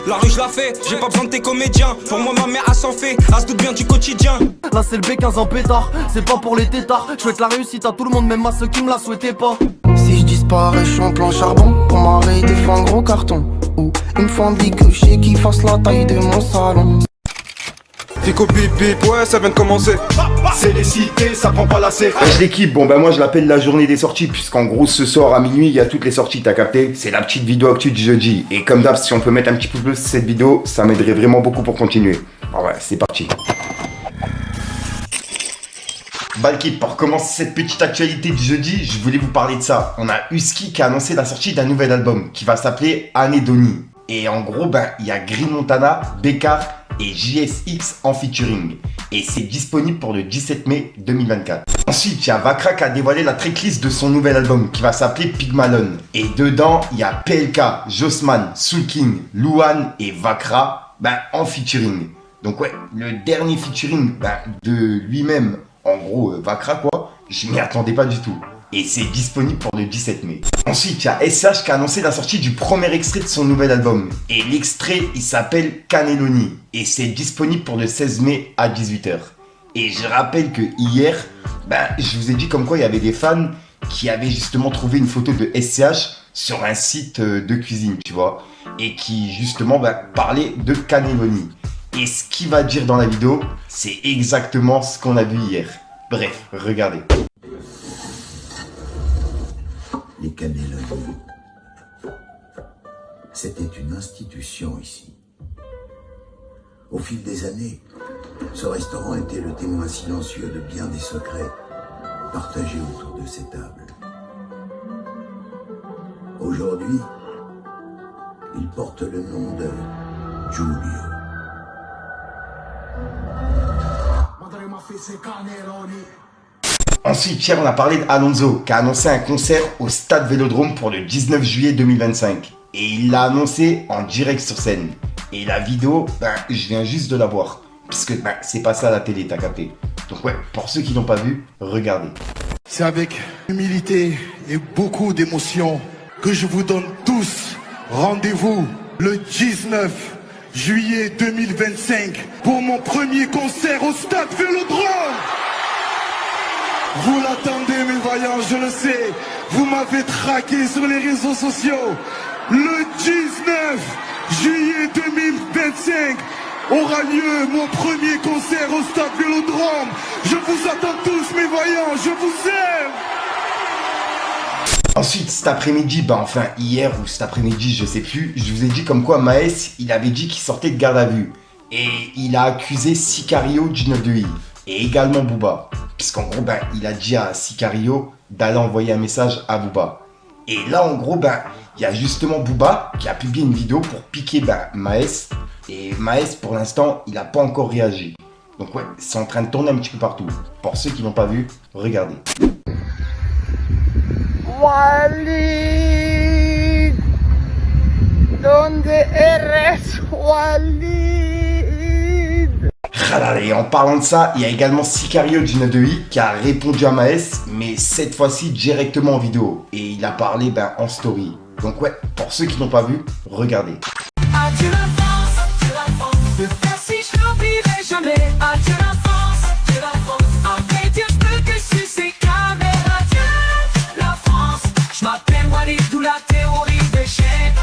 La rue je la fais, j'ai pas besoin de tes comédiens. Pour moi ma mère a s'en fait, elle se doute bien du quotidien. Là c'est le B15 en pétard, c'est pas pour les tétards. Je souhaite la réussite à tout le monde, même à ceux qui me la souhaitaient pas. Si je disparais, je suis en plan charbon. Pour m'arrêter, faut un gros carton. Ou une fois dit que je sais qu'il fasse la taille de mon salon. Fico bip bip, ouais ça vient de commencer. C'est les cités, ça prend pas la C. L'équipe, bon ben moi je l'appelle la journée des sorties, puisqu'en gros ce soir à minuit il y a toutes les sorties, t'as capté. C'est la petite vidéo actu du jeudi. Et comme d'hab, si on peut mettre un petit peu plus cette vidéo, ça m'aiderait vraiment beaucoup pour continuer. Ah ouais, c'est parti. Bah l'équipe, pour commencer cette petite actualité du jeudi, je voulais vous parler de ça. On a Husky qui a annoncé la sortie d'un nouvel album qui va s'appeler Anédonie. Et en gros, ben il y a Green Montana, Bécard et JSX en featuring. Et c'est disponible pour le 17 mai 2024. Ensuite, il y a Vakra qui a dévoilé la tracklist de son nouvel album qui va s'appeler Pygmalion. Et dedans, il y a PLK, Jossman, Soul King, Louane et Vakra en featuring. Donc ouais, le dernier featuring de lui-même, en gros Vakra quoi, je m'y attendais pas du tout. Et c'est disponible pour le 17 mai. Ensuite, il y a SH qui a annoncé la sortie du premier extrait de son nouvel album. Et l'extrait, il s'appelle Cannelloni. Et c'est disponible pour le 16 mai à 18 h. Et je rappelle que hier, je vous ai dit comme quoi il y avait des fans qui avaient justement trouvé une photo de SCH sur un site de cuisine, tu vois. Et qui justement parlait de Cannelloni. Et ce qu'il va dire dans la vidéo, c'est exactement ce qu'on a vu hier. Bref, regardez. Les Cannelloni. C'était une institution ici. Au fil des années, ce restaurant était le témoin silencieux de bien des secrets partagés autour de ces tables. Aujourd'hui, il porte le nom de Giulio. Ensuite, hier, on a parlé d'Alonso, qui a annoncé un concert au Stade Vélodrome pour le 19 juillet 2025. Et il l'a annoncé en direct sur scène. Et la vidéo, je viens juste de la voir. Puisque c'est passé à la télé, t'as capté. Donc ouais, pour ceux qui n'ont pas vu, regardez. C'est avec humilité et beaucoup d'émotion que je vous donne tous rendez-vous le 19 juillet 2025 pour mon premier concert au Stade Vélodrome. Vous l'attendez mes voyants, je le sais. Vous m'avez traqué sur les réseaux sociaux. Le 19 juillet 2025 aura lieu mon premier concert au Stade Vélodrome. Je vous attends tous mes voyants, je vous aime. Ensuite, cet après-midi, hier ou cet après-midi, je sais plus, je vous ai dit comme quoi Maes, il avait dit qu'il sortait de garde à vue. Et il a accusé Sicario du 9 de I. Et également Booba. Puisqu'en gros, il a dit à Sicario d'aller envoyer un message à Booba. Et là, en gros, il y a justement Booba qui a publié une vidéo pour piquer Maes. Et Maes, pour l'instant, il n'a pas encore réagi. Donc ouais, c'est en train de tourner un petit peu partout. Pour ceux qui n'ont pas vu, regardez. Walid, donde eres, Walid? Et en parlant de ça, il y a également Sicario du 9 de I qui a répondu à Maes, mais cette fois-ci directement en vidéo. Et il a parlé en story. Donc ouais, pour ceux qui n'ont pas vu, regardez. Adieu la France, adieu la France. De faire si je n'oublierai jamais. Adieu la France, adieu la France. Après Dieu, je peux que sucer caméra. Adieu la France. Je m'appelle Walid, d'où la théorie des chaînes.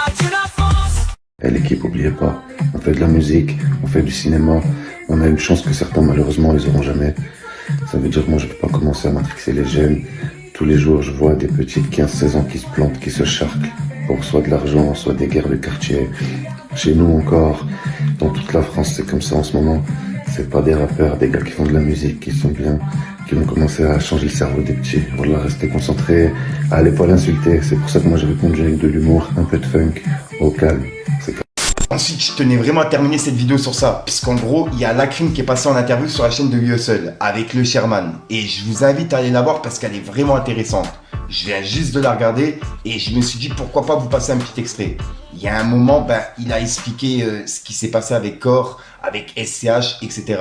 Adieu la France. Et l'équipe, oubliez pas, on fait de la musique, on fait du cinéma, on a une chance que certains malheureusement les auront jamais. Ça veut dire que moi je peux pas commencer à matrixer les jeunes. Tous les jours je vois des petits de 15-16 ans qui se plantent, qui se charclent pour soit de l'argent, soit des guerres de quartier. Chez nous encore, dans toute la France c'est comme ça en ce moment. C'est pas des rappeurs, des gars qui font de la musique, qui sont bien, qui vont commencer à changer le cerveau des petits. Voilà, rester concentré, allez pas l'insulter. C'est pour ça que moi j'ai répondu avec de l'humour, un peu de funk, au calme. Ensuite, je tenais vraiment à terminer cette vidéo sur ça, puisqu'en gros, il y a Lacrim qui est passé en interview sur la chaîne de Hustle avec le Sherman. Et je vous invite à aller la voir parce qu'elle est vraiment intéressante. Je viens juste de la regarder et je me suis dit pourquoi pas vous passer un petit extrait. Il y a un moment, il a expliqué ce qui s'est passé avec Core, avec SCH, etc.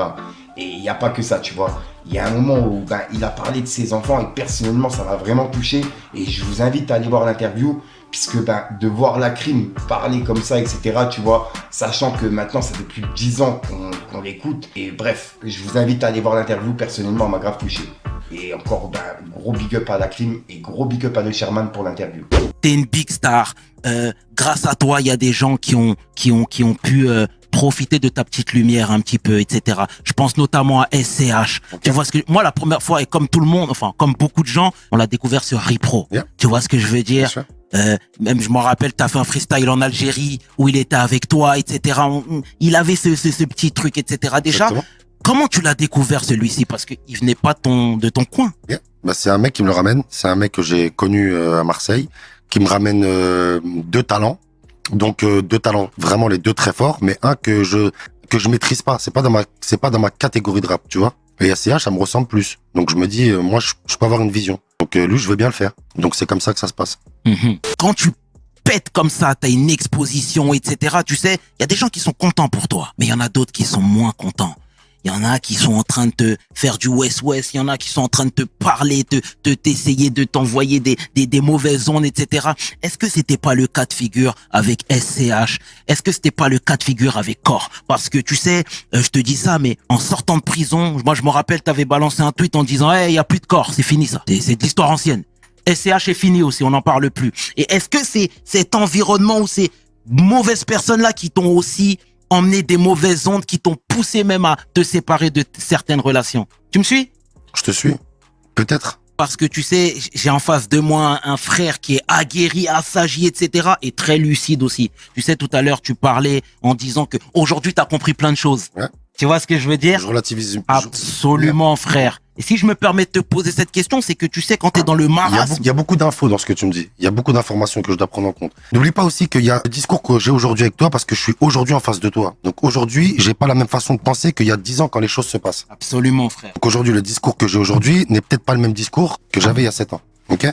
Et il n'y a pas que ça, tu vois. Il y a un moment où il a parlé de ses enfants et personnellement, ça m'a vraiment touché. Et je vous invite à aller voir l'interview puisque de voir la crime parler comme ça, etc., tu vois, sachant que maintenant ça fait plus de 10 ans qu'on l'écoute, et bref, je vous invite à aller voir l'interview, personnellement, elle m'a grave touché. Et encore, gros big up à la crime et gros big up à le Sherman pour l'interview. T'es une big star. Grâce à toi, il y a des gens qui ont pu profiter de ta petite lumière un petit peu, etc. Je pense notamment à SCH. Okay. Tu vois ce que moi, la première fois, et comme tout le monde, enfin comme beaucoup de gens, on l'a découvert sur Repro. Yeah. Tu vois ce que je veux dire? Même je m'en rappelle, t'as fait un freestyle en Algérie où il était avec toi, etc. Il avait ce petit truc, etc. Déjà. Exactement. Comment tu l'as découvert celui-ci? Parce qu'il venait pas de ton coin. Yeah. C'est un mec qui me le ramène. C'est un mec que j'ai connu à Marseille, qui me ramène 2 talents. Donc 2 talents, vraiment les 2 très forts, mais un que je maîtrise pas. C'est pas dans ma catégorie de rap, tu vois. Et SCH, ça me ressemble plus. Donc je me dis, moi je peux avoir une vision. Donc lui, je veux bien le faire. Donc c'est comme ça que ça se passe. Quand tu pètes comme ça, t'as une exposition, etc. Tu sais, il y a des gens qui sont contents pour toi, mais il y en a d'autres qui sont moins contents. Il y en a qui sont en train de te faire du West-West, il y en a qui sont en train de te parler, t'essayer de t'envoyer des mauvaises ondes, etc. Est-ce que c'était pas le cas de figure avec SCH? Est-ce que c'était pas le cas de figure avec Cor? Parce que tu sais, je te dis ça, mais en sortant de prison, moi je me rappelle, t'avais balancé un tweet en disant, il y a plus de Cor, c'est fini ça. C'est de l'histoire ancienne. SCH est fini aussi, on n'en parle plus. Et est-ce que c'est cet environnement ou ces mauvaises personnes-là qui t'ont aussi emmener des mauvaises ondes qui t'ont poussé même à te séparer de certaines relations? Tu me suis? Je te suis. Peut-être. Parce que tu sais, j'ai en face de moi un frère qui est aguerri, assagi, etc. et très lucide aussi. Tu sais, tout à l'heure, tu parlais en disant que aujourd'hui, t'as compris plein de choses. Ouais. Tu vois ce que je veux dire? Je relativise. Absolument, frère. Et si je me permets de te poser cette question, c'est que tu sais, quand t'es dans le marasme... Il y a beaucoup d'infos dans ce que tu me dis. Il y a beaucoup d'informations que je dois prendre en compte. N'oublie pas aussi qu'il y a le discours que j'ai aujourd'hui avec toi parce que je suis aujourd'hui en face de toi. Donc aujourd'hui, j'ai pas la même façon de penser qu'il y a 10 ans quand les choses se passent. Absolument, frère. Donc aujourd'hui, le discours que j'ai aujourd'hui n'est peut-être pas le même discours que j'avais il y a 7 ans. Ok?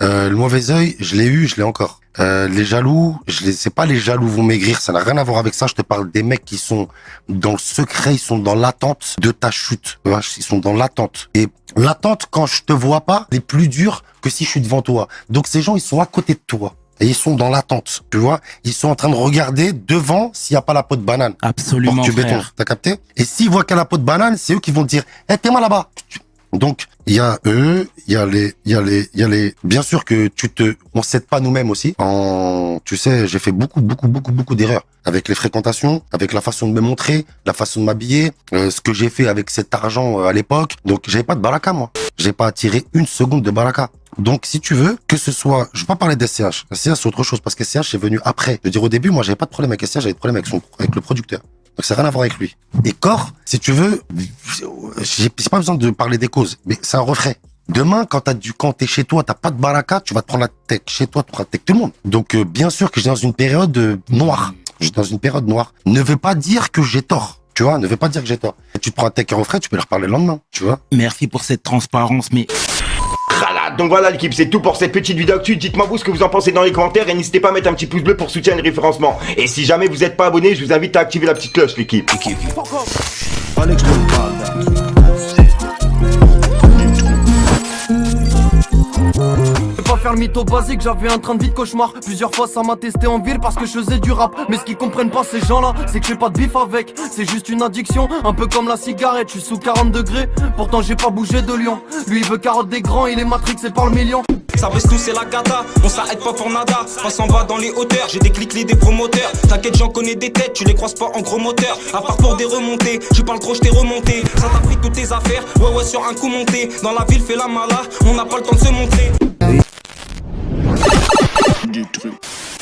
Le mauvais œil, je l'ai eu, je l'ai encore. Les jaloux, c'est pas les jaloux vont maigrir, ça n'a rien à voir avec ça. Je te parle des mecs qui sont dans le secret, ils sont dans l'attente de ta chute. Ils sont dans l'attente. Et l'attente, quand je te vois pas, est plus dure que si je suis devant toi. Donc ces gens, ils sont à côté de toi. Et ils sont dans l'attente, tu vois. Ils sont en train de regarder devant s'il y a pas la peau de banane. Absolument, frère. T'as capté? Et s'ils voient qu'il y a la peau de banane, c'est eux qui vont te dire, t'es moi là-bas. Donc, il y a eux, il y a les, bien sûr que on s'aide pas nous-mêmes aussi. Tu sais, j'ai fait beaucoup d'erreurs avec les fréquentations, avec la façon de me montrer, la façon de m'habiller, ce que j'ai fait avec cet argent à l'époque. Donc, j'avais pas de baraka, moi. J'ai pas attiré une seconde de baraka. Donc, si tu veux, que ce soit, je vais pas parler d'SCH. SCH, c'est autre chose parce que SCH est venu après. Je veux dire, au début, moi, j'avais pas de problème avec SCH, j'avais de problème avec le producteur. Donc ça n'a rien à voir avec lui. Et Cor, si tu veux, j'ai pas besoin de parler des causes, mais c'est un refrain. Demain, quand t'es chez toi, t'as pas de baraka, tu vas te prendre la tête. Chez toi, tu prends la tête tout le monde. Donc bien sûr que j'ai dans une période noire. J'ai dans une période noire. Ne veut pas dire que j'ai tort. Tu vois, ne veut pas dire que j'ai tort. Et tu te prends un tech et un refrain, tu peux leur parler le lendemain. Tu vois. Merci pour cette transparence, mais... Donc voilà l'équipe, c'est tout pour cette petite vidéo actu. Dites-moi vous ce que vous en pensez dans les commentaires et n'hésitez pas à mettre un petit pouce bleu pour soutenir le référencement. Et si jamais vous n'êtes pas abonné, je vous invite à activer la petite cloche l'équipe. Pas faire le mytho basique, j'avais un train de vie de cauchemar. Plusieurs fois ça m'a testé en ville parce que je faisais du rap. Mais ce qu'ils comprennent pas ces gens là, c'est que j'ai pas de bif avec. C'est juste une addiction, un peu comme la cigarette. Je suis sous 40 degrés, pourtant j'ai pas bougé de Lyon. Lui il veut carotte des grands, il est matrixé par le million. Ça baisse tout, c'est la cata, on s'arrête pas pour nada. Passe en bas dans les hauteurs, j'ai des clics des promoteurs. T'inquiète, j'en connais des têtes, tu les croises pas en gros moteur. À part pour des remontées, je parle trop, je t'ai remonté. Ça t'a pris toutes tes affaires, ouais sur un coup monté. Dans la ville, fais la mala, on n'a pas le temps de se montrer.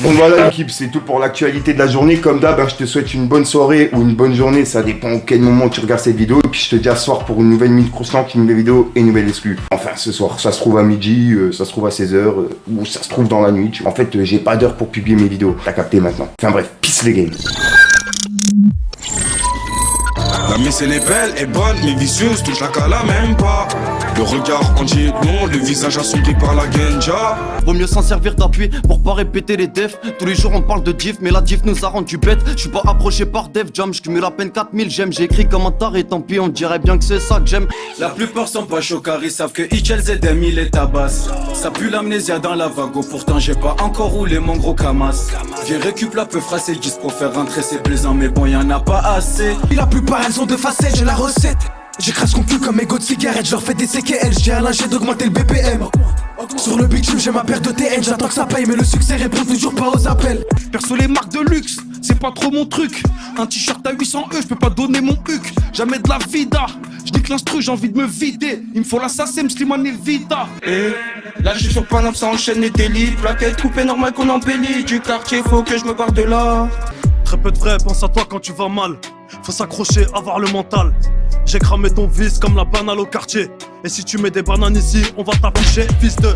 Donc voilà l'équipe, c'est tout pour l'actualité de la journée. Comme d'hab, je te souhaite une bonne soirée ou une bonne journée, ça dépend au quel moment tu regardes cette vidéo. Et puis je te dis à ce soir pour une nouvelle Minute Croustante, une nouvelle vidéo et une nouvelle exclue. Enfin ce soir, ça se trouve à midi, ça se trouve à 16h, ou ça se trouve dans la nuit. En fait, j'ai pas d'heure pour publier mes vidéos, t'as capté maintenant. Enfin bref, peace les games. La mise elle est belle et bonne, mais vicieuse, touche la cala même pas. Le regard en dit long, le visage assombri par la genja. Vaut mieux s'en servir d'appui pour pas répéter les defs. Tous les jours on parle de diff, mais la diff nous a rendu bête. J'suis pas approché par Def Jam, j'cumule à peine 4000 j'aime. J'ai écrit comme un taré, tant pis, on dirait bien que c'est ça que j'aime. La plupart sont pas chocards, ils savent que Hitchell Zedem il est tabasse. Ça pue l'amnésia dans la vago, pourtant j'ai pas encore roulé mon gros camas. Viens récup la peu phrase et 10 pour faire rentrer, c'est plaisant mais bon y'en a pas assez. La plupart elles ont deux facettes, j'ai la recette. J'écrase qu'on pue comme mégot de cigarette, je leur fais des CKL, j'ai à l'ingé d'augmenter le BPM. Sur le bitume j'ai ma paire de TN, j'attends que ça paye mais le succès répond toujours pas aux appels. Perso les marques de luxe, c'est pas trop mon truc. Un t-shirt à 800 E, je peux pas donner mon huc. Jamais de la vida, je dis que l'instru j'ai envie de me vider. Il me faut l'assassin, Slimane et Vita. Et là je suis sur Paname, ça enchaîne les délits. Plaquette coupée, normal qu'on embellit. Du quartier, faut que je me barre de là. Très peu de vrai, pense à toi quand tu vas mal. Faut s'accrocher, avoir le mental. J'ai cramé ton vice comme la banane au quartier. Et si tu mets des bananes ici, on va t'afficher, fils de.